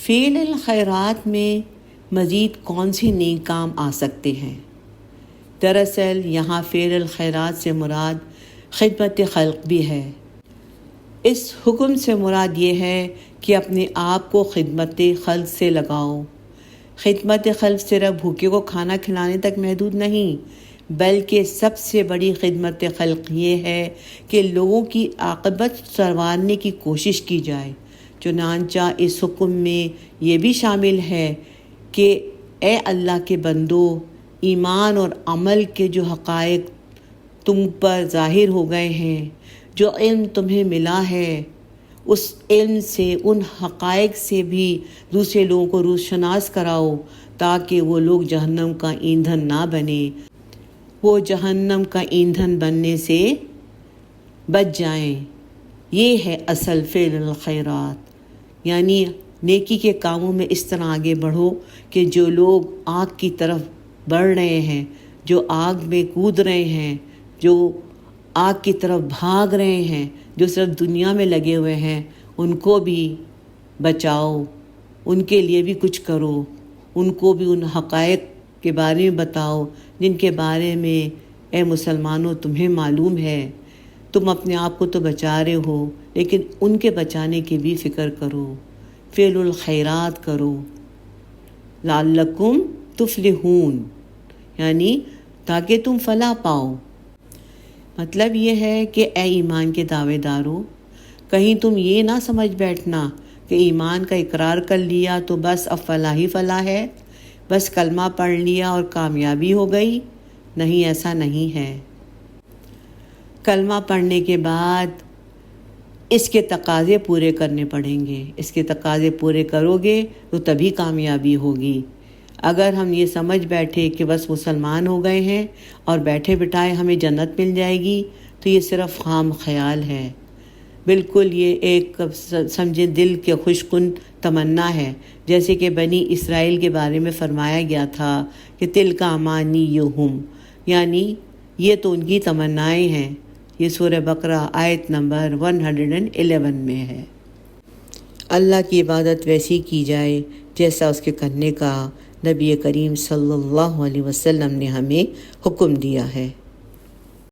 فعل الخیرات میں مزید کون سی نیک کام آ سکتے ہیں؟ دراصل یہاں فعل الخیرات سے مراد خدمت خلق بھی ہے۔ اس حکم سے مراد یہ ہے کہ اپنے آپ کو خدمت خلق سے لگاؤ۔ خدمت خلق صرف بھوکے کو کھانا کھلانے تک محدود نہیں، بلکہ سب سے بڑی خدمت خلق یہ ہے کہ لوگوں کی عاقبت سنوارنے کی کوشش کی جائے۔ چنانچہ اس حکم میں یہ بھی شامل ہے کہ اے اللہ کے بندو، ایمان اور عمل کے جو حقائق تم پر ظاہر ہو گئے ہیں، جو علم تمہیں ملا ہے، اس علم سے، ان حقائق سے بھی دوسرے لوگوں کو روشناس کراؤ تاکہ وہ لوگ جہنم کا ایندھن نہ بنے، وہ جہنم کا ایندھن بننے سے بچ جائیں۔ یہ ہے اصل فعل الخیرات، یعنی نیکی کے کاموں میں اس طرح آگے بڑھو کہ جو لوگ آگ کی طرف بڑھ رہے ہیں، جو آگ میں کود رہے ہیں، جو آگ کی طرف بھاگ رہے ہیں، جو صرف دنیا میں لگے ہوئے ہیں، ان کو بھی بچاؤ، ان کے لیے بھی کچھ کرو، ان کو بھی ان حقائق کے بارے میں بتاؤ جن کے بارے میں اے مسلمانوں تمہیں معلوم ہے۔ تم اپنے آپ کو تو بچا رہے ہو، لیکن ان کے بچانے کی بھی فکر کرو، فعل الخیرات کرو، لعلکم تفلحون، یعنی تاکہ تم فلاح پاؤ۔ مطلب یہ ہے کہ اے ایمان کے دعوے دارو، کہیں تم یہ نہ سمجھ بیٹھنا کہ ایمان کا اقرار کر لیا تو بس اب فلاح ہی فلاح ہے، بس کلمہ پڑھ لیا اور کامیابی ہو گئی۔ نہیں، ایسا نہیں ہے۔ کلمہ پڑھنے کے بعد اس کے تقاضے پورے کرنے پڑیں گے، اس کے تقاضے پورے کرو گے تو تبھی کامیابی ہوگی۔ اگر ہم یہ سمجھ بیٹھے کہ بس مسلمان ہو گئے ہیں اور بیٹھے بٹھائے ہمیں جنت مل جائے گی تو یہ صرف خام خیال ہے، بالکل یہ ایک سمجھے دل کے خوش کن تمنا ہے، جیسے کہ بنی اسرائیل کے بارے میں فرمایا گیا تھا کہ تلک امانیہم، یعنی یہ تو ان کی تمنائیں ہیں۔ یہ سورہ بقرہ آیت نمبر 111 میں ہے۔ اللہ کی عبادت ویسی کی جائے جیسا اس کے کرنے کا نبی کریم صلی اللہ علیہ وسلم نے ہمیں حکم دیا ہے۔